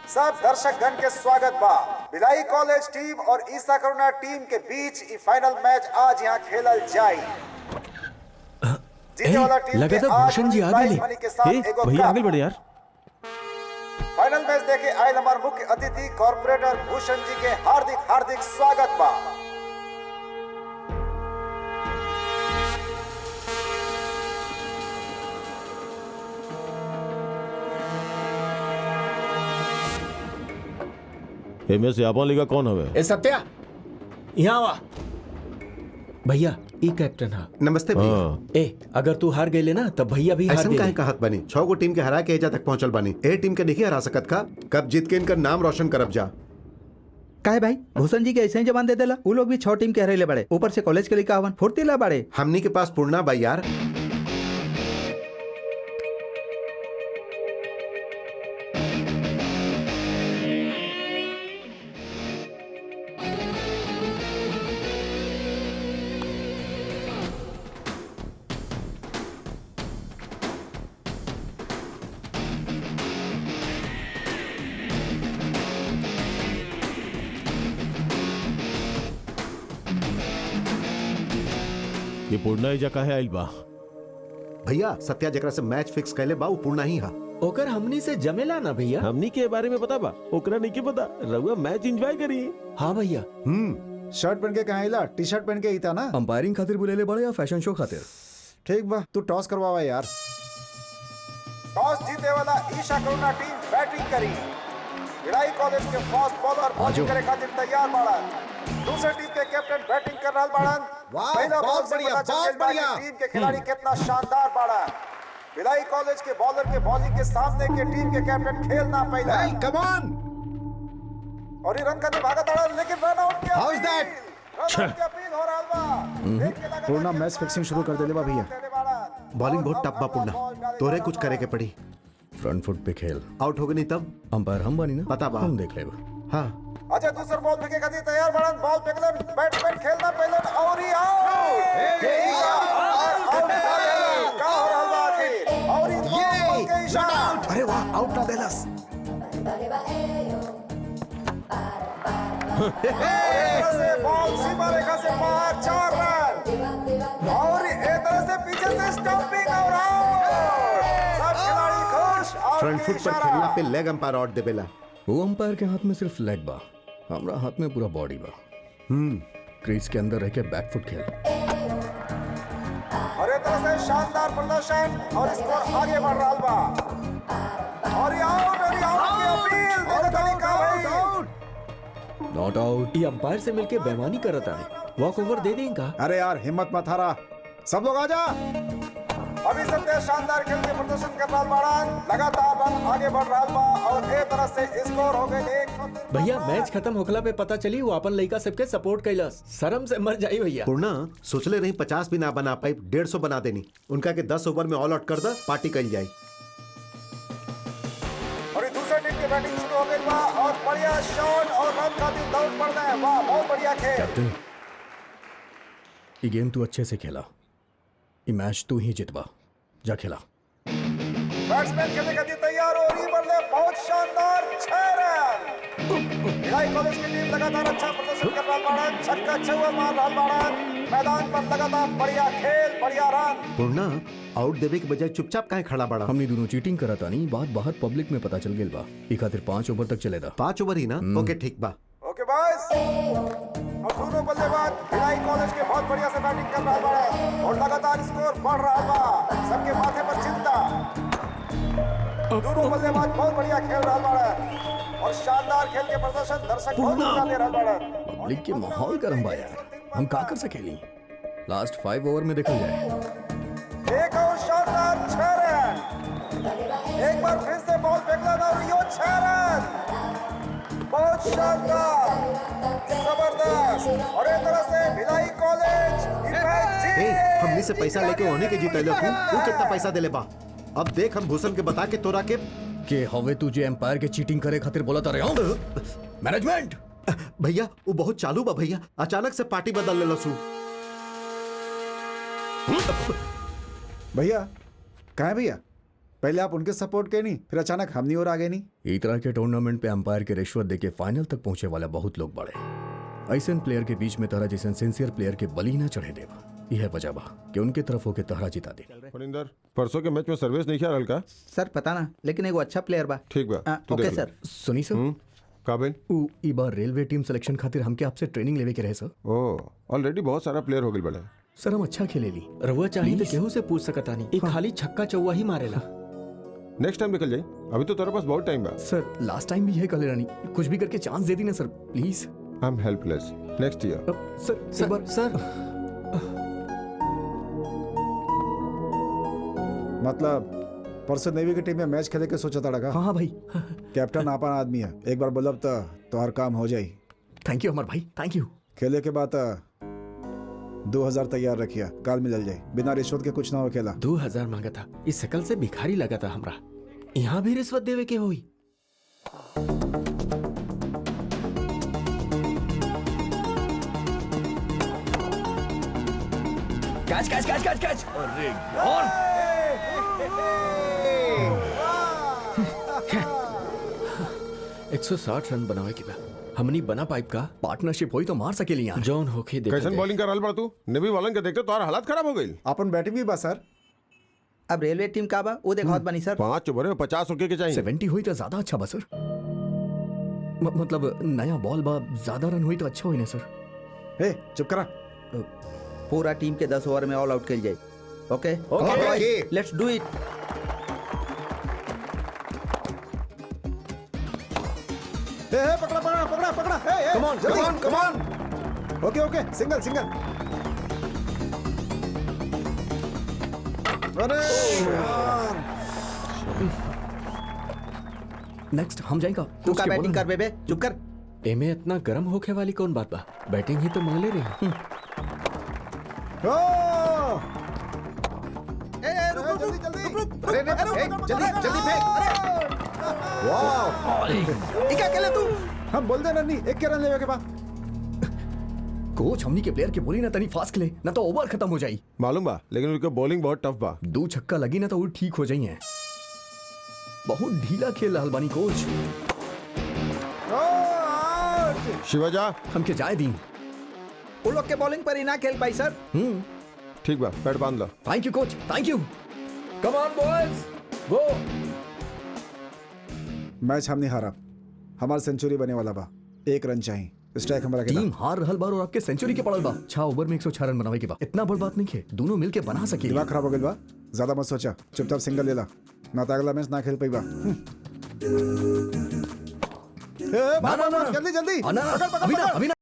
सब दर्शकगण के स्वागत बा। भिलाई कॉलेज टीम और ईसा करुणा टीम के बीच ई फाइनल मैच आज यहाँ खेलल जाई। जीते वाला टीम के आज भूषण जी आ प्राइज गए। मनी के साथ एगो भैया कप। आगे बढ़े यार। फाइनल मैच देखे आए हमारे मुख्य अतिथि कॉर्पोरेटर भूषण जी के हार्दिक हार्दिक स्वागत बा। एमएस यापन लीगा कौन हवे? ए सत्या यहाँ आवा। भैया ई कैप्टन हा। नमस्ते भैया। ए अगर तू हार गए ना तब भैया भी हार ऐसा गए। काहे कहत बनी? 6 गो टीम के हरा के एजा तक पहुंचल बानी। ए टीम के नहीं हरा सकत का? कब जीत के इनका नाम रोशन करब जा। काहे भाई भूषण जी के ऐसे ही जवान दे देला। वो लोग भी 6 टीम के हरेले बड़े, ऊपर से कॉलेज के लिए आवन फुर्तीला बड़े। हमनी के पास पूर्णा बा यार। ये पूर्णा एजा काहे आइल बा? भैया सत्या जकरा से मैच फिक्स कैले बा वो पूर्णा ही हा। ओकर हमनी से जमेला ना भैया। हमनी के बारे में पता बा, ओकरा नहीं के पता। रउआ मैच एंजॉय करी। हाँ भैया। शर्ट पहन के कहाँ आइला? टी शर्ट पहन के ही था ना। अंपायरिंग खातिर बुलेले बड़े या फैशन शो खातिर? ठीक बा, तू टॉस करवावा यार। टॉस जीते वाला ईशा करुणा टीम बैटिंग करी। भिलाई कॉलेज के फास्ट बॉलर बॉलिंग करे खातिर तैयार बाड़न। दूसरे टीम के कैप्टन बैटिंग कर रहल बाड़न। पहला बॉल से पता चल गइल बा कि टीम के खिलाड़ी कितना शानदार बाड़न। भिलाई कॉलेज के बॉलर के बॉलिंग के सामने के टीम के कैप्टन खेल ना पाइला। Come on. और ये रन का भागा ताड़ा लेकिन रन आउट किया। How is that? Run out की अपील हो रहल बा। पूर्णा मैच फिक्सिंग शुरू कर देले बा भैया। बॉलिंग बहुत टफ बा पूर्णा। तोरे कुछ करे के पड़ी। फ्रंट फुट पे खेल। आउट हो गई नहीं तब अंपायर हम बानी ना, पता बा। हम देख लेब। हाँ अच्छा दूसरा बॉल फेंके खातिर तैयार बाड़न। बॉल फेंकले बैट्समैन खेलना पहले और ही आउट। का हो रहल बा आखिर? और ही बॉल के इशारा। अरे वाह, आउट ना देलस। से बॉल सीमा रेखा से बाहर 4 रन। और एक तरह से पीछे से स्टंपिंग और आउट। सब खिलाड़ी खुश। आउट फ्रंट के फुट पर इशारा। खेलना पे लेग अंपायर आउट देबेला। वो अंपायर के हाथ में सिर्फ लेग बा, हमरा हाथ में पूरा बॉडी बा। क्रीज के अंदर रह के बैक फुट खेल। और एक तरह से शानदार प्रदर्शन और स्कोर आगे बढ़ रहा बा। और ये आउट की अपील देखो तरीका भाई। Not out. ये अंपायर से मिलके बेईमानी करता है। वॉक ओवर दे देंगे। अरे यार हिम्मत मत हारा, सब लोग आजा। अभी सत्या शानदार खेल के प्रदर्शन कर रहा बाड़न। लगातार रन आगे बढ़ रहा बा और एक तरह से स्कोर हो गए 103। भैया मैच खत्म होखला पे पता चली वो अपन लड़का सबके सपोर्ट कैलस। शर्म से मर जाई भैया। पूर्णा सोचले नहीं 50 भी ना बना पाई, 150 बना देनी। उनका के 10 ओवर में ऑल आउट कर दा, पार्टी कल जाए। और दूसरे टीम की बैटिंग शुरू हो गई बा और बढ़िया शॉट और रन खातिर दौड़ पड़ना है। वाह बहुत बढ़िया खेल। कैप्टन, ये गेम तू अच्छे से खेला, ये मैच तू ही जितवा। जा खेला। बैट्समैन खेलने खातिर तैयार हो रही बल्ले बहुत शानदार 6 रन। भिलाई कॉलेज की टीम लगातार अच्छा प्रदर्शन कर रहा बाड़न। छक्का छक्का मार रहा बाड़न। मैदान पर लगातार बढ़िया खेल, बढ़िया रन। पूर्णा आउट देवे के बजाय चुपचाप काहे खड़ा बड़ा? हमने दोनों चीटिंग करा था नहीं, बात बाहर पब्लिक में पता चल गेल बा। ई खातिर 5 ओवर तक चलेदा। 5 ओवर ही ना? ओके ठीक बा। ओके बॉयज। और दोनों बल्लेबाज भिलाई कॉलेज के बहुत बढ़िया से बैटिंग कर रहा बाड़न और लगातार स्कोर बढ़ रहा बा। सबके माथे पर चिंता। दोनों बल्लेबाज बहुत बढ़िया खेल रहा बाड़न और शानदार खेल के प्रदर्शन दर्शक बहुत मजा ले रहा बाड़न। पब्लिक के माहौल गरम बा यार, हम का कर सकेली? लास्ट 5 ओवर में देखल जाए। एक और शानदार 6 रन। एक बार फिर से बॉल फेंकला और यो 6 रन। बहुत शानदार, जबरदस्त। और एक तरह से भिलाई कॉलेज हमने से पैसा लेके होने के जीते लो। तू कितना पैसा देले बा? अब देख हम भूषण के बता के तोरा के हवे तुझे एम्पायर के चीटिंग करे खातिर बोला तारे हूं। मैनेजमेंट भैया वो बहुत चालू बा भैया, अचानक से पार्टी बदल ले लसू। भैया कहाँ है भैया? पहले आप उनके सपोर्ट के नहीं, फिर अचानक हम नहीं और आगे नहीं। ई तरह के टूर्नामेंट पे अंपायर के रिश्वत देके फाइनल तक पहुंचे वाला बहुत लोग बड़े। ऐसे प्लेयर के बीच में तहरा जैसे सिंसियर प्लेयर के बली ना चढ़े देवा, यह वजह बा कि उनके तरफ होके तहरा जिता दे। फरिंदर, परसों के मैच में सर्विस नहीं किया हल्का। सर पता ना, लेकिन एगो अच्छा प्लेयर बा। ठीक बा, तू ओके देख ले। सर। सुनी सर, काबिल ऊ ई बार रेलवे टीम सिलेक्शन खातिर हमके आपसे ट्रेनिंग लेवे के रहे सर। ओ ऑलरेडी बहुत सारा प्लेयर हो गए बड़े। सर हम अच्छा खेले ली। रहुआ चाहिए तो केहू से पूछ सकता नहीं, एक खाली छक्का चौवा ही मारेला। नेक्स्ट टाइम निकल जाई, अभी तो तेरे पास बहुत टाइम बा। सर लास्ट टाइम भी यह कले रानी, कुछ भी करके चांस दे दी ना sir please. I am helpless. Next year. Sir एक बार सर मतलब परसों नेवी की टीम में मैच खेले के सोचा था लगा। हाँ हाँ भाई, कैप्टन आपन आदमी है, एक बार बोलब तो हर काम हो जाई। थैंक यू अमर भाई, थैंक यू। खेले के बाद 2000 तैयार रखिया, काल मिलल जाए, बिना रिश्वत के कुछ ना हो खेला। 2000 मांगा था, इस शकल से भिखारी लगा था हमरा। यहाँ भी रिश्वत देवे के होई। Catch catch catch catch catch. अरे यार 160 रन बनावे के बा, हमनी बना पाइप का। पार्टनरशिप हुई तो मार सकेली यार। जॉन होके देखा कैसन जाए। बॉलिंग कर रहल बा तू? नेवी वालन के देखते तो हालत खराब हो गई। अपन बैटिंग भी बा सर। अब रेलवे टीम का बा वो देखा बनी सर। 5 ओवर में 50 विकेट के चाहिए। 70 हुई तो ज्यादा अच्छा बा सर। मतलब नया बॉल बा, ज्यादा रन हुई तो अच्छा हुई ना सर। हे चुप करा। पूरा टीम के 10 ओवर में ऑल आउट खेल जाए। Okay okay. Let's do it. Hey पकड़ा पकड़ा पकड़ा पकड़ा। Hey come on come on. Okay okay, single single. अरे यार, नेक्स्ट हम जाएगा। तू का बैटिंग कर बेबे, चुप कर। एमे इतना गर्म होके वाली कौन बात बा? बैटिंग ही तो मांग ले रही। ओ रुक जल्दी जल्दी। अरे जल्दी जल्दी फेंक। वाह, इका अकेले तू। हम बोल दे नहीं, एक के रन लेवे के बाद। कोच हमनी के प्लेयर के बोली ना तनी फास्ट खेले ना तो ओवर खत्म हो जाई। मालूम बा, लेकिन उनके बॉलिंग बहुत टफ बा। 2 छक्का लगी ना तो वो ठीक हो जाई है। बहुत ढीला खेल रहल बानी कोच। शिवाजा, हमके जाए दी। वो लोग के बॉलिंग पर ही ना खेल पाई सर। ठीक बा, पैड बांध लो। Thank you coach, thank you. Come on boys, go. Match हम नहीं हारा, हमारा सेंचुरी बने वाला बा। 1 रन चाहिए, स्ट्राइक हमारा के टीम हार रहल बार और आपके सेंचुरी के पड़ल बा। 6 ओवर में 106 रन बनावे के बा। इतना बड़ बात नहीं है, दोनों मिलके बना सके। दिमाग खराब हो गया बा, ज्यादा मत सोचा, चुपचाप सिंगल ले ला, ना तो अगला मैच ना खेल पाई बा। ना ना ना जल्दी जल्दी ना, पकड़, पकड़, अभी ना पकड़। अभी ना।